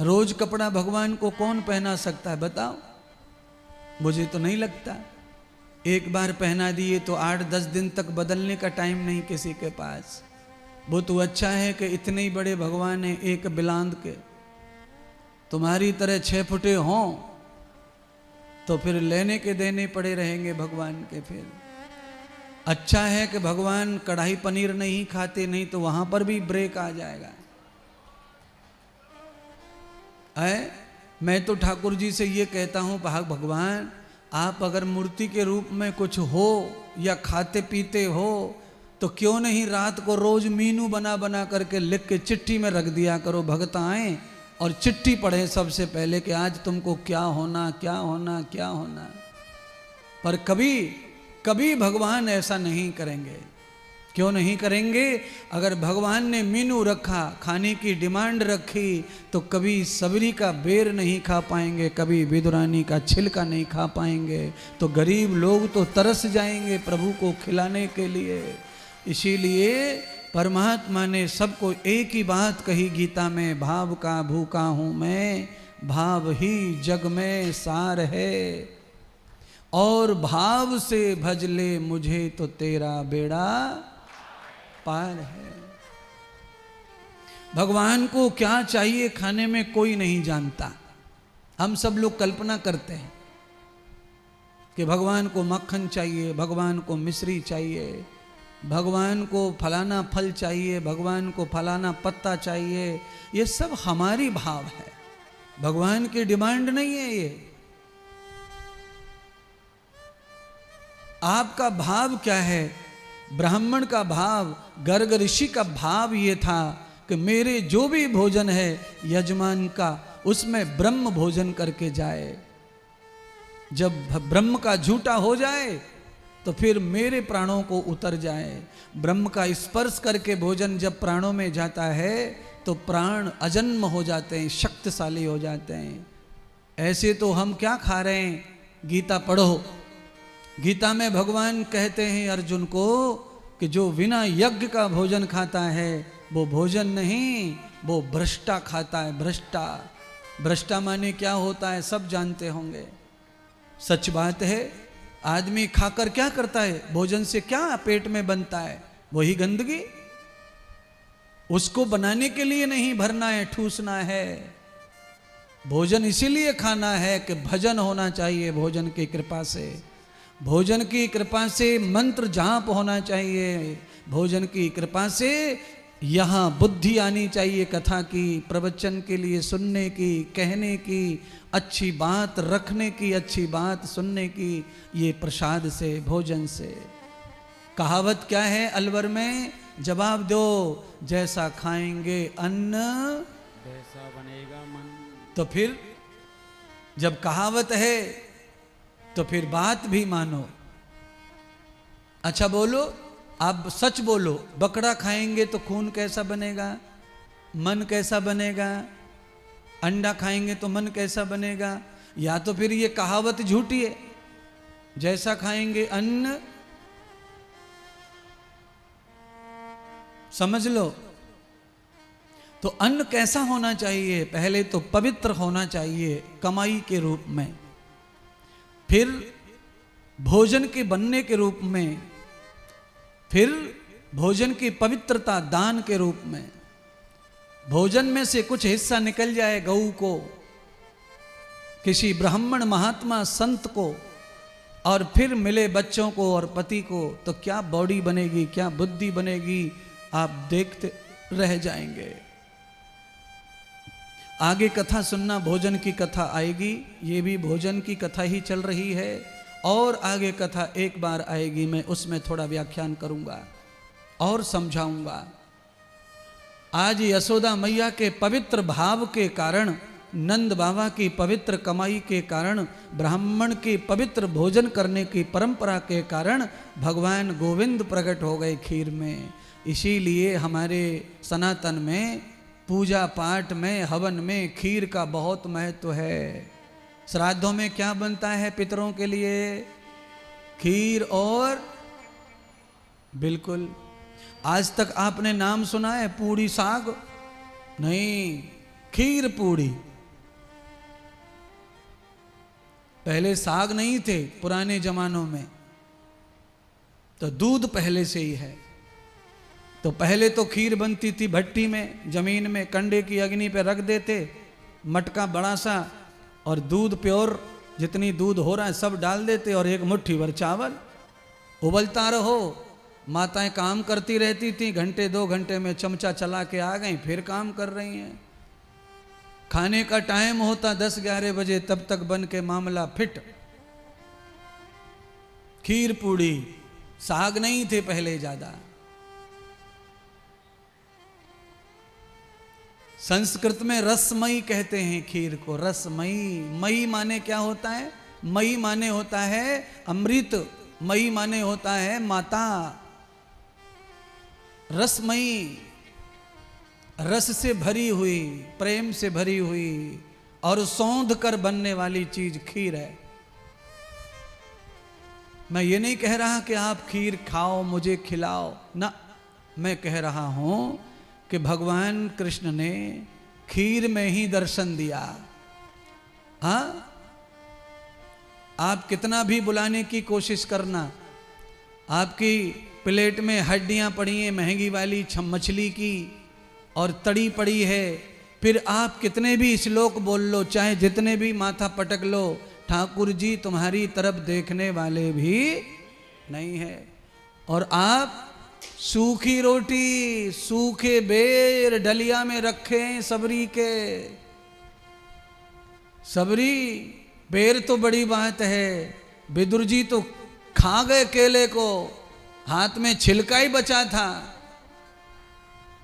रोज कपड़ा भगवान को कौन पहना सकता है बताओ? मुझे तो नहीं लगता। एक बार पहना दिए तो 8-10 दिन तक बदलने का टाइम नहीं किसी के पास। वो तो अच्छा है कि इतने ही बड़े भगवान है, एक बिलांद के। तुम्हारी तरह 6 फुटे हों तो फिर लेने के देने पड़े रहेंगे भगवान के। फिर अच्छा है कि भगवान कढ़ाई पनीर नहीं खाते, नहीं तो वहां पर भी ब्रेक आ जाएगा। मैं तो ठाकुर जी से ये कहता हूं, भगवान आप अगर मूर्ति के रूप में कुछ हो या खाते पीते हो तो क्यों नहीं रात को रोज मीनू बना बना करके लिख के चिट्ठी में रख दिया करो। भगत आए और चिट्ठी पढ़े सबसे पहले कि आज तुमको क्या होना क्या होना क्या होना। पर कभी कभी भगवान ऐसा नहीं करेंगे। क्यों नहीं करेंगे? अगर भगवान ने मीनू रखा, खाने की डिमांड रखी, तो कभी सबरी का बेर नहीं खा पाएंगे, कभी विदुरानी का छिलका नहीं खा पाएंगे। तो गरीब लोग तो तरस जाएंगे प्रभु को खिलाने के लिए। इसीलिए परमात्मा ने सबको एक ही बात कही गीता में, भाव का भूखा हूं मैं, भाव ही जग में सार है, और भाव से भज ले मुझे तो तेरा बेड़ा पार है। भगवान को क्या चाहिए खाने में कोई नहीं जानता। हम सब लोग कल्पना करते हैं कि भगवान को मक्खन चाहिए, भगवान को मिश्री चाहिए, भगवान को फलाना फल चाहिए, भगवान को फलाना पत्ता चाहिए। ये सब हमारी भाव है, भगवान की डिमांड नहीं है। ये आपका भाव क्या है? ब्राह्मण का भाव, गर्ग ऋषि का भाव ये था कि मेरे जो भी भोजन है यजमान का, उसमें ब्रह्म भोजन करके जाए। जब ब्रह्म का झूठा हो जाए तो फिर मेरे प्राणों को उतर जाए। ब्रह्म का स्पर्श करके भोजन जब प्राणों में जाता है तो प्राण अजन्म हो जाते हैं, शक्तिशाली हो जाते हैं। ऐसे तो हम क्या खा रहे हैं? गीता पढ़ो। गीता में भगवान कहते हैं अर्जुन को कि जो बिना यज्ञ का भोजन खाता है वो भोजन नहीं, वो भ्रष्टा खाता है। भ्रष्टा, भ्रष्टा माने क्या होता है सब जानते होंगे। सच बात है, आदमी खाकर क्या करता है? भोजन से क्या पेट में बनता है? वही गंदगी। उसको बनाने के लिए नहीं भरना है, ठूसना है। भोजन इसीलिए खाना है कि भजन होना चाहिए भोजन की कृपा से। भोजन की कृपा से मंत्र जाप होना चाहिए। भोजन की कृपा से यहाँ बुद्धि आनी चाहिए, कथा की, प्रवचन के लिए सुनने की, कहने की, अच्छी बात रखने की, अच्छी बात सुनने की। ये प्रसाद से, भोजन से। कहावत क्या है अलवर में? जवाब दो। जैसा खाएंगे अन्न वैसा बनेगा मन। तो फिर जब कहावत है तो फिर बात भी मानो। अच्छा बोलो, आप सच बोलो। बकरा खाएंगे तो खून कैसा बनेगा? मन कैसा बनेगा? अंडा खाएंगे तो मन कैसा बनेगा? या तो फिर ये कहावत झूठी है। जैसा खाएंगे अन्न, समझ लो। तो अन्न कैसा होना चाहिए? पहले तो पवित्र होना चाहिए कमाई के रूप में, फिर भोजन के बनने के रूप में, फिर भोजन की पवित्रता दान के रूप में। भोजन में से कुछ हिस्सा निकल जाए गऊ को, किसी ब्राह्मण महात्मा संत को, और फिर मिले बच्चों को और पति को, तो क्या बॉडी बनेगी, क्या बुद्धि बनेगी, आप देखते रह जाएंगे। आगे कथा सुनना, भोजन की कथा आएगी। ये भी भोजन की कथा ही चल रही है, और आगे कथा एक बार आएगी, मैं उसमें थोड़ा व्याख्यान करूंगा और समझाऊंगा। आज यशोदा मैया के पवित्र भाव के कारण, नंद बाबा की पवित्र कमाई के कारण, ब्राह्मण के पवित्र भोजन करने की परंपरा के कारण भगवान गोविंद प्रकट हो गए खीर में। इसीलिए हमारे सनातन में पूजा पाठ में, हवन में खीर का बहुत महत्व है। श्राद्धों में क्या बनता है पितरों के लिए? खीर और, बिल्कुल। आज तक आपने नाम सुना है पूड़ी साग? नहीं, खीर पूड़ी। पहले साग नहीं थे पुराने जमानों में, तो दूध पहले से ही है। तो पहले तो खीर बनती थी भट्टी में, जमीन में कंडे की अग्नि पे रख देते, मटका बड़ा सा, और दूध प्योर जितनी दूध हो रहा है सब डाल देते, और एक मुट्ठी भर चावल, उबलता रहो। माताएं काम करती रहती थी, घंटे 2 घंटे में चमचा चला के आ गई, फिर काम कर रही हैं। खाने का टाइम होता 10-11 बजे, तब तक बन के मामला फिट। खीर पूड़ी, साग नहीं थे पहले ज्यादा। संस्कृत में रसमयी कहते हैं खीर को, रसमयी। मई माने क्या होता है? मई माने होता है अमृत, मई माने होता है माता। रसमयी, रस से भरी हुई, प्रेम से भरी हुई और सौंध कर बनने वाली चीज खीर है। मैं ये नहीं कह रहा कि आप खीर खाओ, मुझे खिलाओ ना, मैं कह रहा हूं कि भगवान कृष्ण ने खीर में ही दर्शन दिया। हाँ, आप कितना भी बुलाने की कोशिश करना, आपकी प्लेट में हड्डियां पड़ी हैं महंगी वाली मछली की और तड़ी पड़ी है, फिर आप कितने भी श्लोक बोल लो, चाहे जितने भी माथा पटक लो, ठाकुर जी तुम्हारी तरफ देखने वाले भी नहीं है। और आप सूखी रोटी, सूखे बेर डलिया में रखे सबरी के। सबरी बेर तो बड़ी बात है, विदुर जी तो खा गए केले को, हाथ में छिलका ही बचा था,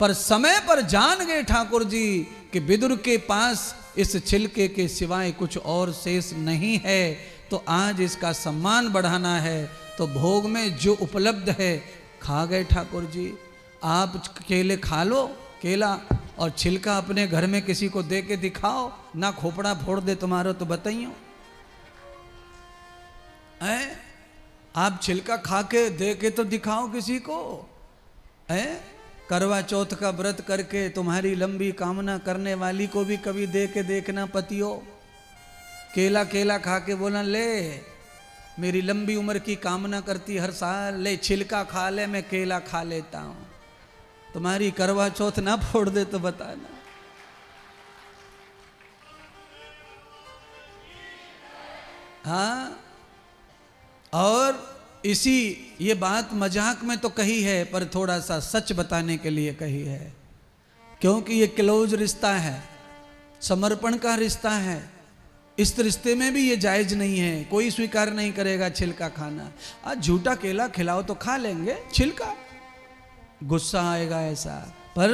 पर समय पर जान गए ठाकुर जी कि विदुर के पास इस छिलके के सिवाय कुछ और शेष नहीं है, तो आज इसका सम्मान बढ़ाना है, तो भोग में जो उपलब्ध है खा गए ठाकुर जी। आप केले खा लो, केला और छिलका अपने घर में किसी को दे के दिखाओ ना, खोपड़ा फोड़ दे तुम्हारा तो बताइयो। आप छिलका खा के दे के तो दिखाओ किसी को। करवा चौथ का व्रत करके तुम्हारी लंबी कामना करने वाली को भी कभी दे के देखना पतियो। केला केला खा के बोला ले मेरी लंबी उम्र की कामना करती हर साल, ले छिलका खा ले, मैं केला खा लेता हूं। तुम्हारी करवा चौथ ना फोड़ दे तो बताना। हाँ, और इसी ये बात मजाक में तो कही है, पर थोड़ा सा सच बताने के लिए कही है, क्योंकि ये क्लोज रिश्ता है, समर्पण का रिश्ता है। इस रिश्ते में भी ये जायज नहीं है, कोई स्वीकार नहीं करेगा छिलका खाना। आज झूठा केला खिलाओ तो खा लेंगे, छिलका गुस्सा आएगा ऐसा। पर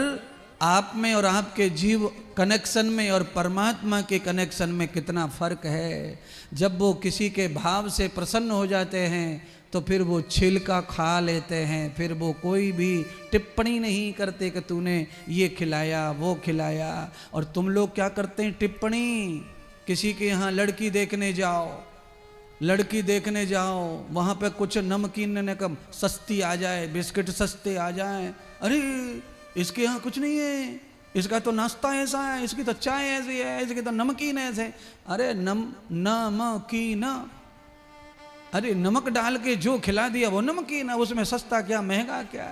आप में और आपके जीव कनेक्शन में और परमात्मा के कनेक्शन में कितना फर्क है। जब वो किसी के भाव से प्रसन्न हो जाते हैं तो फिर वो छिलका खा लेते हैं, फिर वो कोई भी टिप्पणी नहीं करते कि तूने ये खिलाया वो खिलाया। और तुम लोग क्या करते हैं टिप्पणी, किसी के यहाँ लड़की देखने जाओ, लड़की देखने जाओ, वहाँ पे कुछ नमकीन ने कम सस्ती आ जाए, बिस्किट सस्ते आ जाए, अरे इसके यहाँ कुछ नहीं है, इसका तो नाश्ता ऐसा है, इसकी तो चाय ऐसी है, इसकी तो नमकीन ऐसे। अरे नमकीन, अरे नमक डाल के जो खिला दिया वो नमकीन है, उसमें सस्ता क्या महंगा क्या।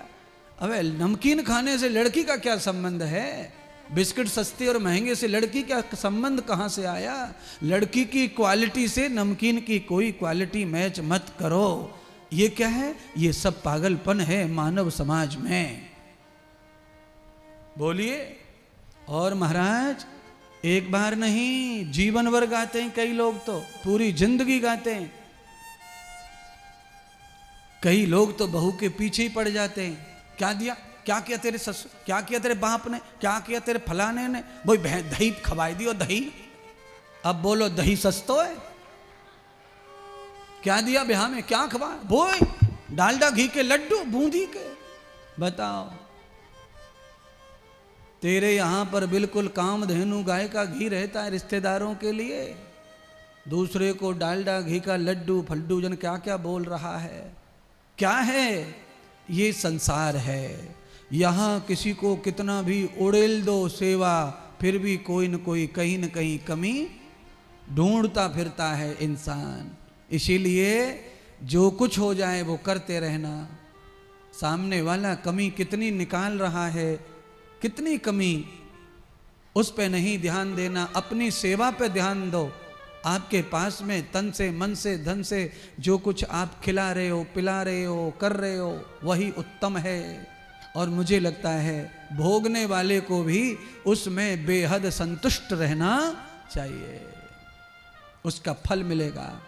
अबे नमकीन खाने से लड़की का क्या संबंध है? बिस्किट सस्ते और महंगे से लड़की का संबंध कहाँ से आया? लड़की की क्वालिटी से नमकीन की कोई क्वालिटी मैच मत करो। ये क्या है? ये सब पागलपन है मानव समाज में। बोलिए। और महाराज एक बार नहीं, जीवन भर गाते हैं कई लोग, तो पूरी जिंदगी गाते हैं। कई लोग तो बहू के पीछे ही पड़ जाते हैं, क्या दिया, क्या किया तेरे ससुर, क्या किया तेरे बाप ने, क्या किया तेरे फलाने ने, भाई दही खवाई दियो दही। अब बोलो दही सस्तो है? क्या दिया ब्याह में, क्या खवा, बोई डालडा घी के लड्डू बूंदी के। बताओ, तेरे यहां पर बिल्कुल कामधेनु गाय का घी रहता है रिश्तेदारों के लिए, दूसरे को डालडा घी का लड्डू फल्डू जन क्या क्या बोल रहा है। क्या है ये? संसार है। यहाँ किसी को कितना भी उड़ेल दो सेवा, फिर भी कोई न कोई कहीं न कहीं कमी ढूंढता फिरता है इंसान। इसीलिए जो कुछ हो जाए वो करते रहना। सामने वाला कमी कितनी निकाल रहा है, कितनी कमी, उस पे नहीं ध्यान देना, अपनी सेवा पे ध्यान दो। आपके पास में तन से, मन से, धन से जो कुछ आप खिला रहे हो, पिला रहे हो, कर रहे हो, वही उत्तम है। और मुझे लगता है भोगने वाले को भी उसमें बेहद संतुष्ट रहना चाहिए, उसका फल मिलेगा।